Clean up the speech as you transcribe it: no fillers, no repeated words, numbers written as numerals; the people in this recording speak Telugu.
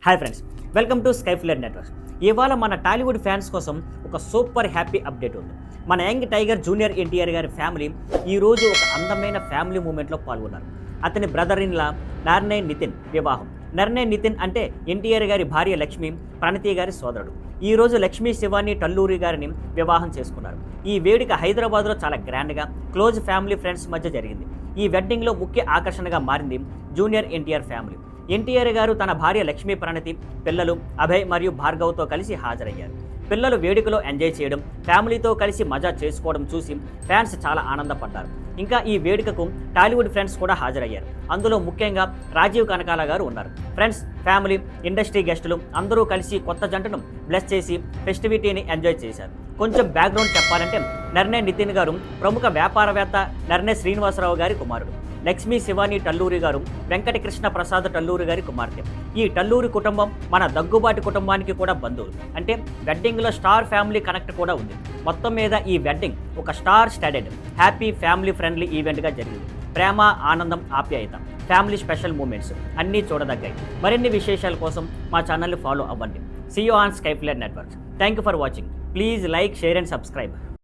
Hi friends, welcome to Skyflare network. ఇవాళ మన టాలీవుడ్ ఫ్యాన్స్ కోసం ఒక సూపర్ హ్యాపీ అప్డేట్ ఉంది. మన యంగ్ టైగర్ జూనియర్ ఎన్టీఆర్ గారి ఫ్యామిలీ ఈరోజు ఒక అందమైన ఫ్యామిలీ మూమెంట్లో పాల్గొన్నారు. అతని బ్రదర్ ఇన్ లా నర్నేయ్ నితిన్ వివాహం. నర్నేయ్ నితిన్ అంటే ఎన్టీఆర్ గారి భార్య లక్ష్మి, ప్రణతి గారి సోదరుడు. ఈరోజు లక్ష్మీ శివాని టల్లూరి గారిని వివాహం చేసుకున్నారు. ఈ వేడుక హైదరాబాద్లో చాలా గ్రాండ్గా క్లోజ్ ఫ్యామిలీ ఫ్రెండ్స్ మధ్య జరిగింది. ఈ వెడ్డింగ్లో ముఖ్య ఆకర్షణగా మారింది జూనియర్ ఎన్టీఆర్ ఫ్యామిలీ. ఎన్టీఆర్ గారు తన భార్య లక్ష్మీ ప్రణతి, పిల్లలు అభయ్ మరియు భార్గవ్తో కలిసి హాజరయ్యారు. పిల్లలు వేడుకలో ఎంజాయ్ చేయడం, ఫ్యామిలీతో కలిసి మజా చేసుకోవడం చూసి ఫ్యాన్స్ చాలా ఆనందపడ్డారు. ఇంకా ఈ వేడుకకు టాలీవుడ్ ఫ్రెండ్స్ కూడా హాజరయ్యారు. అందులో ముఖ్యంగా రాజీవ్ కనకాల గారు ఉన్నారు. ఫ్రెండ్స్, ఫ్యామిలీ, ఇండస్ట్రీ గెస్టులు అందరూ కలిసి కొత్త జంటను బ్లెస్ చేసి ఫెస్టివిటీని ఎంజాయ్ చేశారు. కొంచెం బ్యాక్గ్రౌండ్ చెప్పాలంటే నర్నేయ్ నితిన్ గారు ప్రముఖ వ్యాపారవేత్త నర్నేయ్ శ్రీనివాసరావు గారి కుమారుడు. లక్ష్మీ శివాని టల్లూరి గారు వెంకటకృష్ణ ప్రసాద్ టల్లూరి గారి కుమార్తె. ఈ టల్లూరి కుటుంబం మన దగ్గుబాటి కుటుంబానికి కూడా బంధువులు. అంటే వెడ్డింగ్లో స్టార్ ఫ్యామిలీ కనెక్ట్ కూడా ఉంది. మొత్తం మీద ఈ వెడ్డింగ్ ఒక star studded happy family friendly ఈవెంట్గా జరిగింది. ప్రేమ, ఆనందం, ఆప్యాయత, ఫ్యామిలీ స్పెషల్ మూమెంట్స్ అన్నీ చూడదగ్గాయి. మరిన్ని విశేషాల కోసం మా ఛానల్ని ఫాలో అవ్వండి. See you on Skyflare networks. Thank you for watching. Please like, share and subscribe.